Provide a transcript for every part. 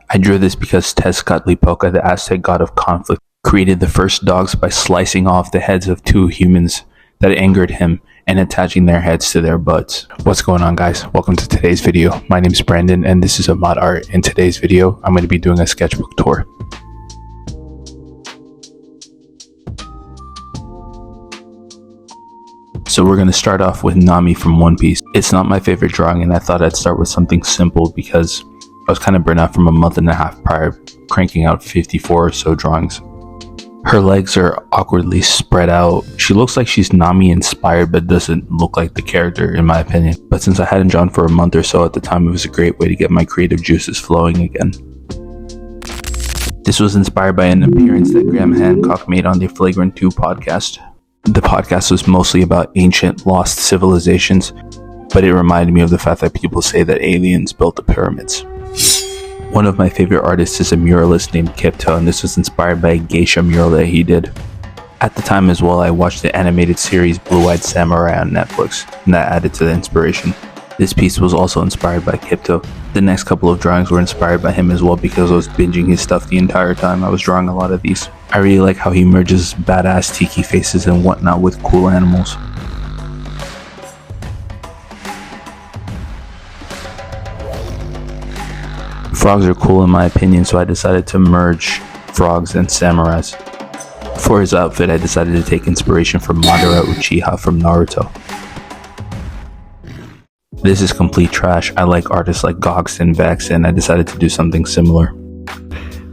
I drew this because Tezcatlipoca, the Aztec god of conflict, created the first dogs by slicing off the heads of two humans that angered him and attaching their heads to their butts. What's going on, guys? Welcome to today's video. My name is Brandon and this is a mod art. In today's video, I'm going to be doing a sketchbook tour. So we're going to start off with Nami from One Piece. It's not my favorite drawing and I thought I'd start with something simple because I was kind of burnt out from a month and a half prior, cranking out 54 or so drawings. Her legs are awkwardly spread out. She looks like she's Nami inspired but doesn't look like the character in my opinion. But since I hadn't drawn for a month or so at the time, it was a great way to get my creative juices flowing again. This was inspired by an appearance that Graham Hancock made on the Flagrant 2 podcast. The podcast was mostly about ancient lost civilizations, but it reminded me of the fact that people say that aliens built the pyramids. One of my favorite artists is a muralist named Kipto, and this was inspired by a geisha mural that he did. At the time as well, I watched the animated series Blue-Eyed Samurai on Netflix, and that added to the inspiration. This piece was also inspired by Kipto. The next couple of drawings were inspired by him as well because I was binging his stuff the entire time I was drawing a lot of these. I really like how he merges badass tiki faces and whatnot with cool animals. Frogs are cool in my opinion, so I decided to merge frogs and samurais. For his outfit, I decided to take inspiration from Madara Uchiha from Naruto. This is complete trash. I like artists like Gox and Vex, and I decided to do something similar.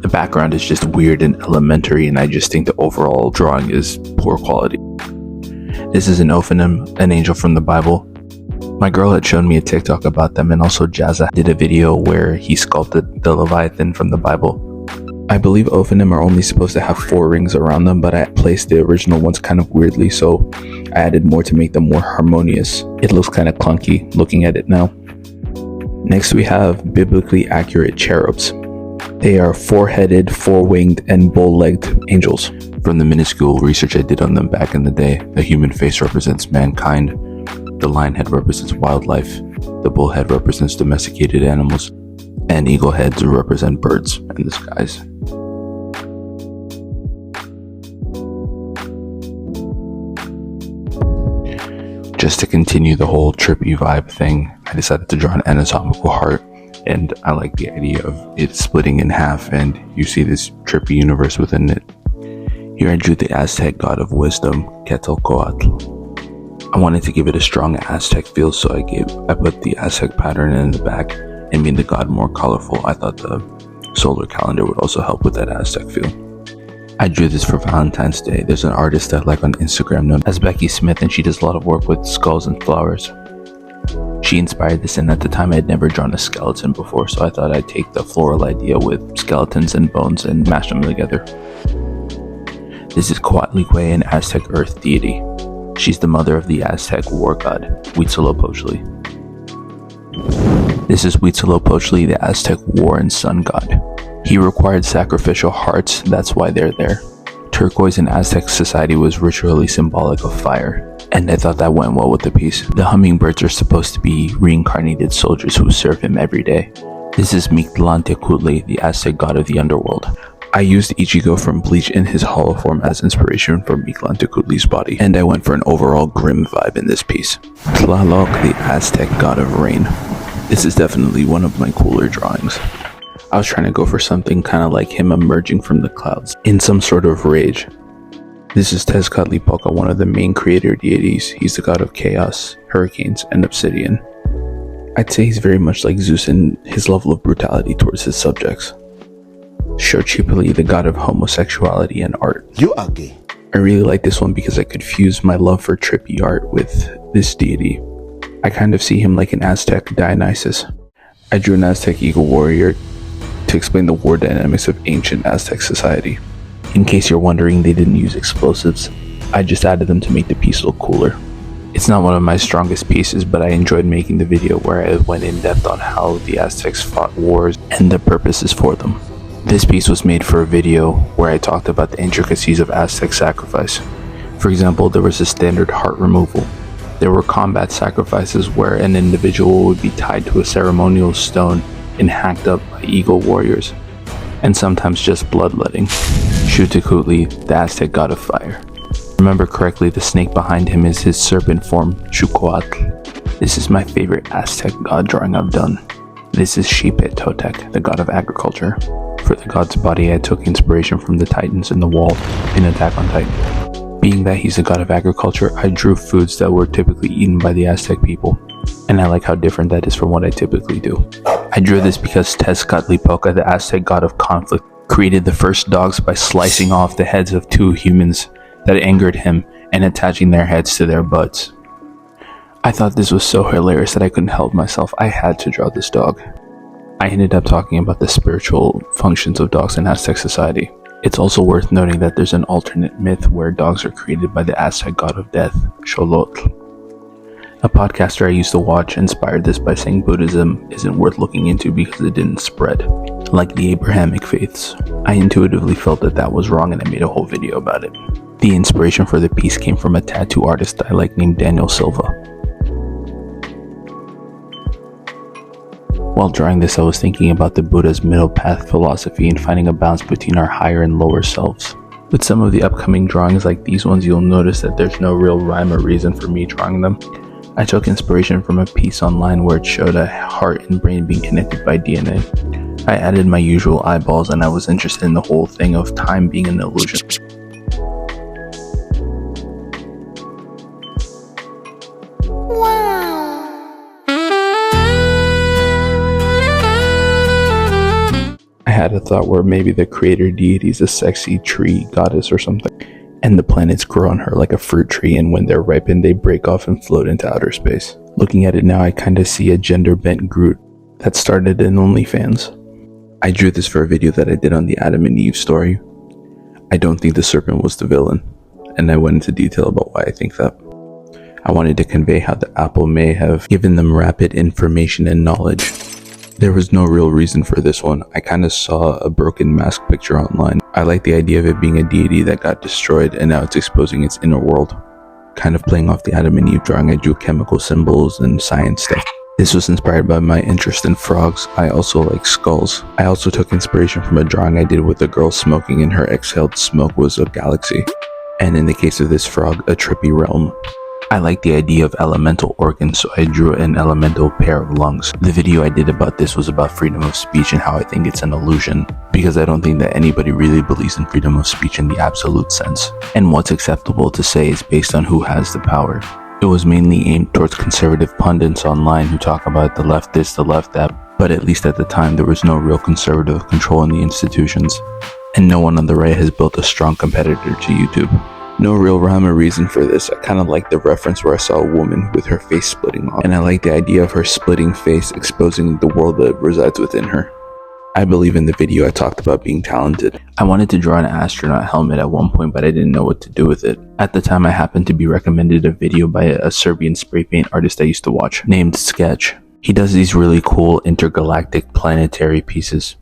The background is just weird and elementary, and I just think the overall drawing is poor quality. This is an Ophanim, an angel from the Bible. My girl had shown me a TikTok about them, and also Jazza did a video where he sculpted the Leviathan from the Bible. I believe Ophanim are only supposed to have 4 rings around them, but I placed the original ones kind of weirdly, so I added more to make them more harmonious. It looks kind of clunky looking at it now. Next we have biblically accurate cherubs. They are 4-headed, 4-winged, and bull-legged angels. From the minuscule research I did on them back in the day, the human face represents mankind, the lion head represents wildlife, the bull head represents domesticated animals, and eagle heads represent birds and the skies. Just to continue the whole trippy vibe thing, I decided to draw an anatomical heart, and I like the idea of it splitting in half and you see this trippy universe within it. Here I drew the Aztec god of wisdom, Quetzalcoatl. I wanted to give it a strong Aztec feel, so I put the Aztec pattern in the back and made the god more colorful. I thought the solar calendar would also help with that Aztec feel. I drew this for Valentine's Day. There's an artist I like on Instagram known as Becky Smith, and she does a lot of work with skulls and flowers. She inspired this, and at the time I had never drawn a skeleton before, so I thought I'd take the floral idea with skeletons and bones and mash them together. This is Coatlicue, an Aztec earth deity. She's the mother of the Aztec war god, Huitzilopochtli. This is Huitzilopochtli, the Aztec war and sun god. He required sacrificial hearts, that's why they're there. Turquoise in Aztec society was ritually symbolic of fire, and I thought that went well with the piece. The hummingbirds are supposed to be reincarnated soldiers who serve him every day. This is Mictlantecutli, the Aztec god of the underworld. I used Ichigo from Bleach in his hollow form as inspiration for Mictlantecutli's body, and I went for an overall grim vibe in this piece. Tlaloc, the Aztec god of rain. This is definitely one of my cooler drawings. I was trying to go for something kind of like him emerging from the clouds in some sort of rage. This is Tezcatlipoca, one of the main creator deities. He's the god of chaos, hurricanes, and obsidian. I'd say he's very much like Zeus in his level of brutality towards his subjects. Xochipilli, the god of homosexuality and art. You are gay. I really like this one because I could fuse my love for trippy art with this deity. I kind of see him like an Aztec Dionysus. I drew an Aztec eagle warrior to explain the war dynamics of ancient Aztec society. In case you're wondering, they didn't use explosives. I just added them to make the piece look cooler. It's not one of my strongest pieces, but I enjoyed making the video where I went in depth on how the Aztecs fought wars and the purposes for them. This piece was made for a video where I talked about the intricacies of Aztec sacrifice. For example, there was a standard heart removal. There were combat sacrifices where an individual would be tied to a ceremonial stone and hacked up by eagle warriors, and sometimes just bloodletting. Xiuhtecutli, the Aztec god of fire. Remember correctly, the snake behind him is his serpent form, Xucoatl. This is my favorite Aztec god drawing I've done. This is Xipe-Totec, the god of agriculture. For the god's body, I took inspiration from the Titans in the wall in Attack on Titan. Being that he's a god of agriculture, I drew foods that were typically eaten by the Aztec people, and I like how different that is from what I typically do. I drew this because Tezcatlipoca, the Aztec god of conflict, created the first dogs by slicing off the heads of 2 humans that angered him and attaching their heads to their butts. I thought this was so hilarious that I couldn't help myself. I had to draw this dog. I ended up talking about the spiritual functions of dogs in Aztec society. It's also worth noting that there's an alternate myth where dogs are created by the Aztec god of death, Xolotl. A podcaster I used to watch inspired this by saying Buddhism isn't worth looking into because it didn't spread, like the Abrahamic faiths. I intuitively felt that that was wrong and I made a whole video about it. The inspiration for the piece came from a tattoo artist I like named Daniel Silva. While drawing this, I was thinking about the Buddha's middle path philosophy and finding a balance between our higher and lower selves. With some of the upcoming drawings like these ones, you'll notice that there's no real rhyme or reason for me drawing them. I took inspiration from a piece online where it showed a heart and brain being connected by DNA. I added my usual eyeballs and I was interested in the whole thing of time being an illusion. I had a thought where maybe the creator deity is a sexy tree goddess or something, and the planets grow on her like a fruit tree, and when they're ripened they break off and float into outer space. Looking at it now, I kinda see a gender-bent Groot that started in OnlyFans. I drew this for a video that I did on the Adam and Eve story. I don't think the serpent was the villain, and I went into detail about why I think that. I wanted to convey how the apple may have given them rapid information and knowledge. There was no real reason for this one. I kinda saw a broken mask picture online. I like the idea of it being a deity that got destroyed and now it's exposing its inner world. Kind of playing off the Adam and Eve drawing, I drew chemical symbols and science stuff. This was inspired by my interest in frogs. I also like skulls. I also took inspiration from a drawing I did with a girl smoking and her exhaled smoke was a galaxy. And in the case of this frog, a trippy realm. I like the idea of elemental organs, so I drew an elemental pair of lungs. The video I did about this was about freedom of speech and how I think it's an illusion, because I don't think that anybody really believes in freedom of speech in the absolute sense, and what's acceptable to say is based on who has the power. It was mainly aimed towards conservative pundits online who talk about the left this, the left that, but at least at the time there was no real conservative control in the institutions, and no one on the right has built a strong competitor to YouTube. No real rhyme or reason for this. I kind of like the reference where I saw a woman with her face splitting off, and I like the idea of her splitting face exposing the world that resides within her. I believe in the video I talked about being talented. I wanted to draw an astronaut helmet at one point, but I didn't know what to do with it. At the time, I happened to be recommended a video by a Serbian spray paint artist I used to watch, named Sketch. He does these really cool intergalactic planetary pieces,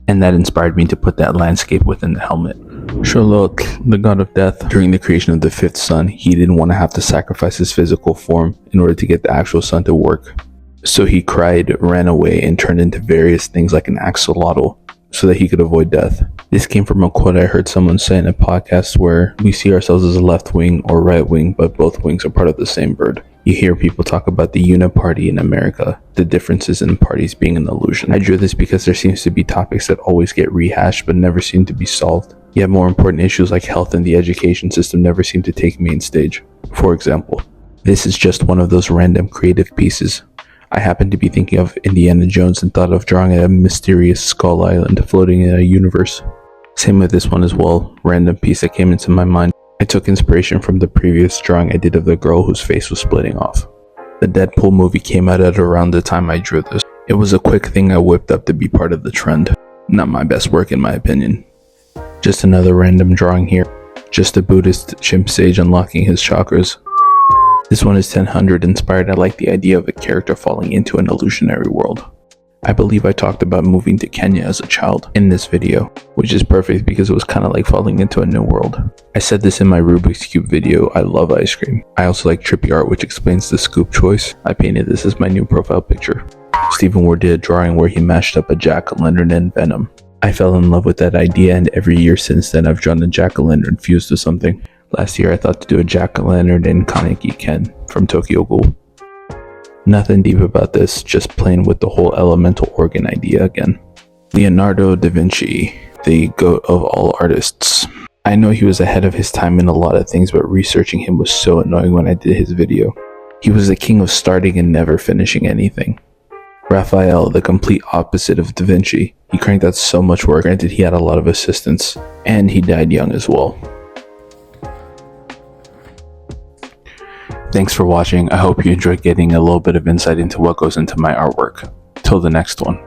and that inspired me to put that landscape within the helmet. Xolotl, the god of death, during the creation of the 5th sun, he didn't want to have to sacrifice his physical form in order to get the actual sun to work. So he cried, ran away, and turned into various things like an axolotl so that he could avoid death. This came from a quote I heard someone say in a podcast where we see ourselves as a left wing or right wing, but both wings are part of the same bird. You hear people talk about the uniparty in America, the differences in parties being an illusion. I drew this because there seems to be topics that always get rehashed but never seem to be solved. Yet more important issues like health and the education system never seem to take main stage. For example, this is just one of those random creative pieces. I happened to be thinking of Indiana Jones and thought of drawing a mysterious skull island floating in a universe. Same with this one as well, random piece that came into my mind. I took inspiration from the previous drawing I did of the girl whose face was splitting off. The Deadpool movie came out at around the time I drew this. It was a quick thing I whipped up to be part of the trend. Not my best work in my opinion. Just another random drawing here. Just a Buddhist chimp sage unlocking his chakras. This one is 1000 inspired. I like the idea of a character falling into an illusionary world. I believe I talked about moving to Kenya as a child in this video, which is perfect because it was kind of like falling into a new world. I said this in my Rubik's Cube video, I love ice cream. I also like trippy art which explains the scoop choice. I painted this as my new profile picture. Stephen Ward did a drawing where he mashed up a jack-o'-lantern and venom. I fell in love with that idea, and every year since then I've drawn a jack-o'-lantern fused with something. Last year I thought to do a jack-o'-lantern and Kaneki Ken from Tokyo Ghoul. Nothing deep about this, just playing with the whole elemental organ idea again. Leonardo da Vinci, the goat of all artists. I know he was ahead of his time in a lot of things, but researching him was so annoying when I did his video. He was the king of starting and never finishing anything. Raphael, the complete opposite of Da Vinci. He cranked out so much work, granted he had a lot of assistants, and he died young as well. Thanks for watching. I hope you enjoyed getting a little bit of insight into what goes into my artwork. Till the next one.